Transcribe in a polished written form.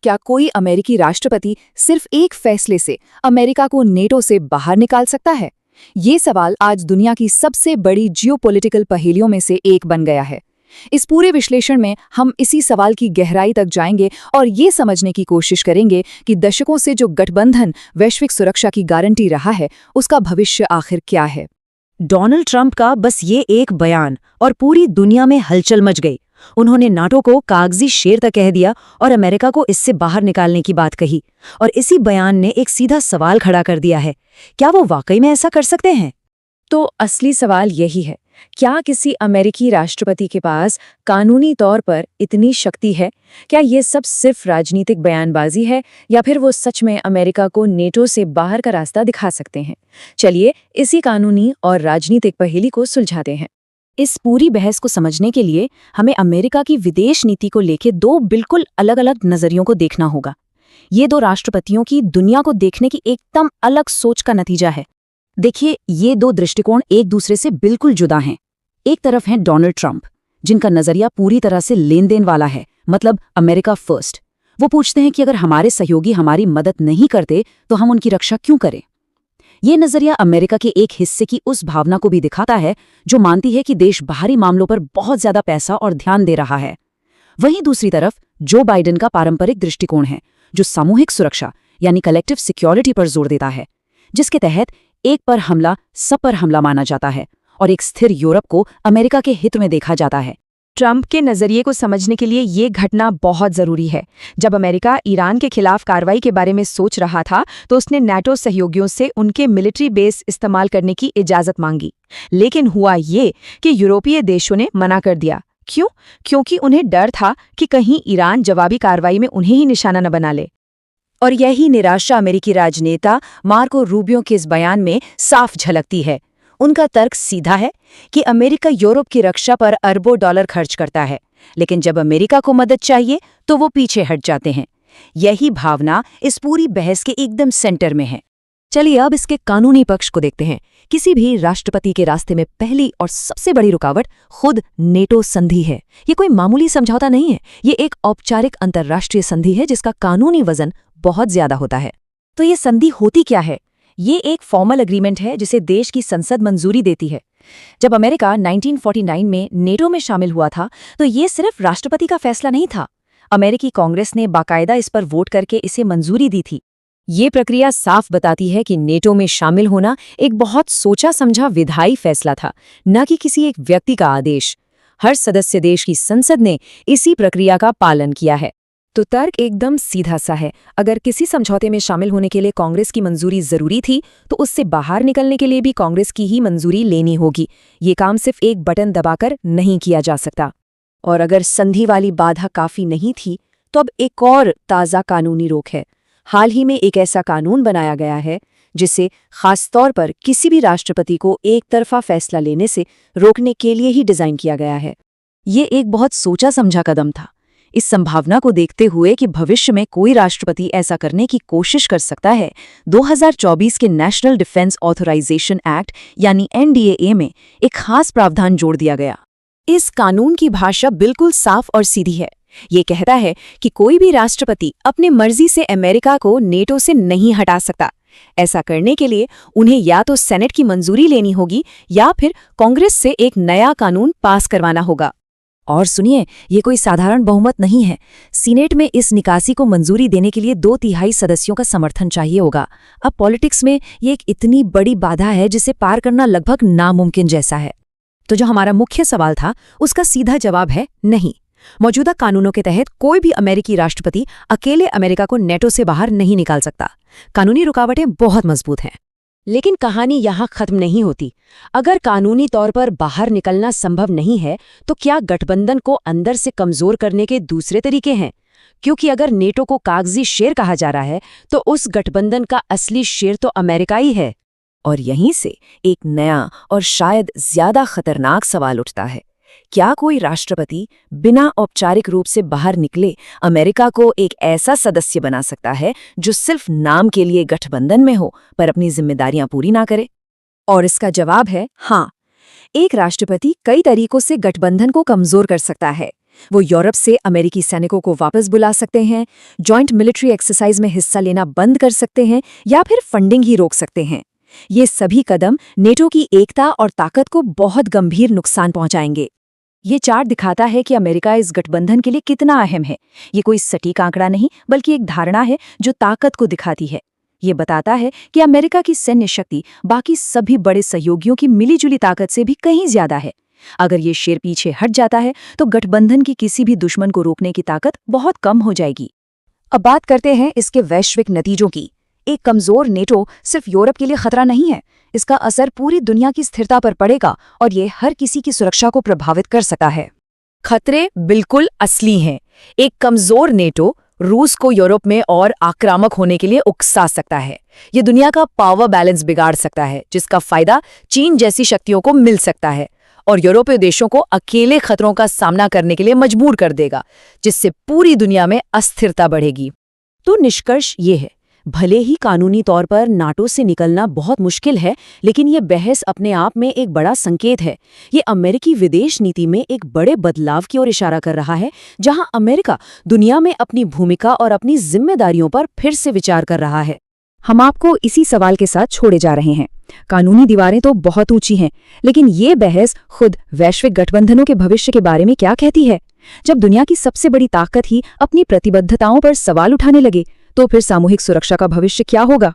क्या कोई अमेरिकी राष्ट्रपति सिर्फ एक फैसले से अमेरिका को नेटो से बाहर निकाल सकता है? ये सवाल आज दुनिया की सबसे बड़ी जियोपॉलिटिकल पहेलियों में से एक बन गया है। इस पूरे विश्लेषण में हम इसी सवाल की गहराई तक जाएंगे और ये समझने की कोशिश करेंगे कि दशकों से जो गठबंधन वैश्विक सुरक्षा की गारंटी रहा है, उसका भविष्य आखिर क्या है। डोनाल्ड ट्रंप का बस ये एक बयान और पूरी दुनिया में हलचल मच गई। उन्होंने नाटो को कागजी शेर तक कह दिया और अमेरिका को इससे बाहर निकालने की बात कही। और इसी बयान ने एक सीधा सवाल खड़ा कर दिया है, क्या वो वाकई में ऐसा कर सकते हैं? तो असली सवाल यही है, क्या किसी अमेरिकी राष्ट्रपति के पास कानूनी तौर पर इतनी शक्ति है? क्या ये सब सिर्फ राजनीतिक बयानबाजी है या फिर वो सच में अमेरिका को नेटो से बाहर का रास्ता दिखा सकते हैं? चलिए इसी कानूनी और राजनीतिक पहेली को सुलझाते हैं। इस पूरी बहस को समझने के लिए हमें अमेरिका की विदेश नीति को लेकर दो बिल्कुल अलग अलग नजरियों को देखना होगा। ये दो राष्ट्रपतियों की दुनिया को देखने की एकदम अलग सोच का नतीजा है। देखिए, ये दो दृष्टिकोण एक दूसरे से बिल्कुल जुदा हैं। एक तरफ हैं डोनाल्ड ट्रंप, जिनका नजरिया पूरी तरह से लेन देन वाला है, मतलब अमेरिका फर्स्ट। वो पूछते हैं कि अगर हमारे सहयोगी हमारी मदद नहीं करते तो हम उनकी रक्षा क्यों करें। ये नजरिया अमेरिका के एक हिस्से की उस भावना को भी दिखाता है जो मानती है कि देश बाहरी मामलों पर बहुत ज्यादा पैसा और ध्यान दे रहा है। वहीं दूसरी तरफ जो बाइडेन का पारंपरिक दृष्टिकोण है, जो सामूहिक सुरक्षा यानी कलेक्टिव सिक्योरिटी पर जोर देता है, जिसके तहत एक पर हमला सब पर हमला माना जाता है और एक स्थिर यूरोप को अमेरिका के हित में देखा जाता है। ट्रंप के नजरिए को समझने के लिए ये घटना बहुत जरूरी है। जब अमेरिका ईरान के खिलाफ कार्रवाई के बारे में सोच रहा था तो उसने नाटो सहयोगियों से उनके मिलिट्री बेस इस्तेमाल करने की इजाजत मांगी, लेकिन हुआ ये कि यूरोपीय देशों ने मना कर दिया। क्यों? क्योंकि उन्हें डर था कि कहीं ईरान जवाबी कार्रवाई में उन्हें ही निशाना न बना ले। और यही निराशा अमेरिकी राजनेता मार्को रूबियो के इस बयान में साफ झलकती है। उनका तर्क सीधा है कि अमेरिका यूरोप की रक्षा पर अरबों डॉलर खर्च करता है, लेकिन जब अमेरिका को मदद चाहिए तो वो पीछे हट जाते हैं। यही भावना इस पूरी बहस के एकदम सेंटर में है। चलिए अब इसके कानूनी पक्ष को देखते हैं। किसी भी राष्ट्रपति के रास्ते में पहली और सबसे बड़ी रुकावट खुद नेटो संधि है। ये कोई मामूली समझौता नहीं है, ये एक औपचारिक अंतर्राष्ट्रीय संधि है जिसका कानूनी वजन बहुत ज्यादा होता है। तो ये संधि होती क्या है? ये एक फॉर्मल एग्रीमेंट है जिसे देश की संसद मंजूरी देती है। जब अमेरिका 1949 में नेटो में शामिल हुआ था तो ये सिर्फ राष्ट्रपति का फैसला नहीं था। अमेरिकी कांग्रेस ने बाकायदा इस पर वोट करके इसे मंजूरी दी थी। ये प्रक्रिया साफ बताती है कि नेटो में शामिल होना एक बहुत सोचा समझा विधायी फैसला था, न कि किसी एक व्यक्ति का आदेश। हर सदस्य देश की संसद ने इसी प्रक्रिया का पालन किया है। तो तर्क एकदम सीधा सा है। अगर किसी समझौते में शामिल होने के लिए कांग्रेस की मंजूरी जरूरी थी तो उससे बाहर निकलने के लिए भी कांग्रेस की ही मंजूरी लेनी होगी। ये काम सिर्फ एक बटन दबाकर नहीं किया जा सकता। और अगर संधि वाली बाधा काफी नहीं थी तो अब एक और ताज़ा कानूनी रोक है। हाल ही में एक ऐसा कानून बनाया गया है जिसे खासतौर पर किसी भी राष्ट्रपति को एक तरफा फैसला लेने से रोकने के लिए ही डिजाइन किया गया है। ये एक बहुत सोचा समझा कदम था। इस संभावना को देखते हुए कि भविष्य में कोई राष्ट्रपति ऐसा करने की कोशिश कर सकता है, 2024 के नेशनल डिफेंस ऑथराइजेशन एक्ट यानी NDAA में एक खास प्रावधान जोड़ दिया गया। इस कानून की भाषा बिल्कुल साफ और सीधी है। ये कहता है कि कोई भी राष्ट्रपति अपने मर्जी से अमेरिका को नेटो से नहीं हटा सकता। ऐसा करने के लिए उन्हें या तो सेनेट की मंजूरी लेनी होगी या फिर कांग्रेस से एक नया कानून पास करवाना होगा। और सुनिए, ये कोई साधारण बहुमत नहीं है। सीनेट में इस निकासी को मंजूरी देने के लिए 2/3 सदस्यों का समर्थन चाहिए होगा। अब पॉलिटिक्स में ये एक इतनी बड़ी बाधा है जिसे पार करना लगभग नामुमकिन जैसा है। तो जो हमारा मुख्य सवाल था उसका सीधा जवाब है नहीं। मौजूदा कानूनों के तहत कोई भी अमेरिकी राष्ट्रपति अकेले अमेरिका को नेटो से बाहर नहीं निकाल सकता। कानूनी रुकावटें बहुत मजबूत हैं। लेकिन कहानी यहाँ खत्म नहीं होती। अगर कानूनी तौर पर बाहर निकलना संभव नहीं है तो क्या गठबंधन को अंदर से कमजोर करने के दूसरे तरीके हैं? क्योंकि अगर नेटो को कागजी शेर कहा जा रहा है तो उस गठबंधन का असली शेर तो अमेरिका ही है। और यहीं से एक नया और शायद ज्यादा खतरनाक सवाल उठता है, क्या कोई राष्ट्रपति बिना औपचारिक रूप से बाहर निकले अमेरिका को एक ऐसा सदस्य बना सकता है जो सिर्फ नाम के लिए गठबंधन में हो पर अपनी जिम्मेदारियां पूरी ना करे? और इसका जवाब है हाँ। एक राष्ट्रपति कई तरीकों से गठबंधन को कमजोर कर सकता है। वो यूरोप से अमेरिकी सैनिकों को वापस बुला सकते हैं, जॉइंट मिलिट्री एक्सरसाइज में हिस्सा लेना बंद कर सकते हैं या फिर फंडिंग ही रोक सकते हैं। ये सभी कदम नेटो की एकता और ताकत को बहुत गंभीर नुकसान पहुंचाएंगे। ये चार्ट दिखाता है कि अमेरिका इस गठबंधन के लिए कितना अहम है। ये कोई सटीक आंकड़ा नहीं, बल्कि एक धारणा है जो ताकत को दिखाती है। ये बताता है कि अमेरिका की सैन्य शक्ति बाकी सभी बड़े सहयोगियों की मिलीजुली ताकत से भी कहीं ज्यादा है। अगर ये शेर पीछे हट जाता है तो गठबंधन की किसी भी दुश्मन को रोकने की ताकत बहुत कम हो जाएगी। अब बात करते हैं इसके वैश्विक नतीजों की। एक कमजोर नेटो सिर्फ यूरोप के लिए खतरा नहीं है, इसका असर पूरी दुनिया की स्थिरता पर पड़ेगा और ये हर किसी की सुरक्षा को प्रभावित कर सकता है। खतरे बिल्कुल असली हैं। एक कमजोर नेटो रूस को यूरोप में और आक्रामक होने के लिए उकसा सकता है। ये दुनिया का पावर बैलेंस बिगाड़ सकता है, जिसका फायदा चीन जैसी शक्तियों को मिल सकता है और यूरोपीय देशों को अकेले खतरों का सामना करने के लिए मजबूर कर देगा, जिससे पूरी दुनिया में अस्थिरता बढ़ेगी। तो निष्कर्ष ये है, भले ही कानूनी तौर पर नाटो से निकलना बहुत मुश्किल है, लेकिन ये बहस अपने आप में एक बड़ा संकेत है। ये अमेरिकी विदेश नीति में एक बड़े बदलाव की ओर इशारा कर रहा है, जहां अमेरिका दुनिया में अपनी भूमिका और अपनी जिम्मेदारियों पर फिर से विचार कर रहा है। हम आपको इसी सवाल के साथ छोड़े जा रहे हैं। कानूनी दीवारें तो बहुत ऊंची हैं, लेकिन ये बहस खुद वैश्विक गठबंधनों के भविष्य के बारे में क्या कहती है? जब दुनिया की सबसे बड़ी ताकत ही अपनी प्रतिबद्धताओं पर सवाल उठाने लगे, तो फिर सामूहिक सुरक्षा का भविष्य क्या होगा?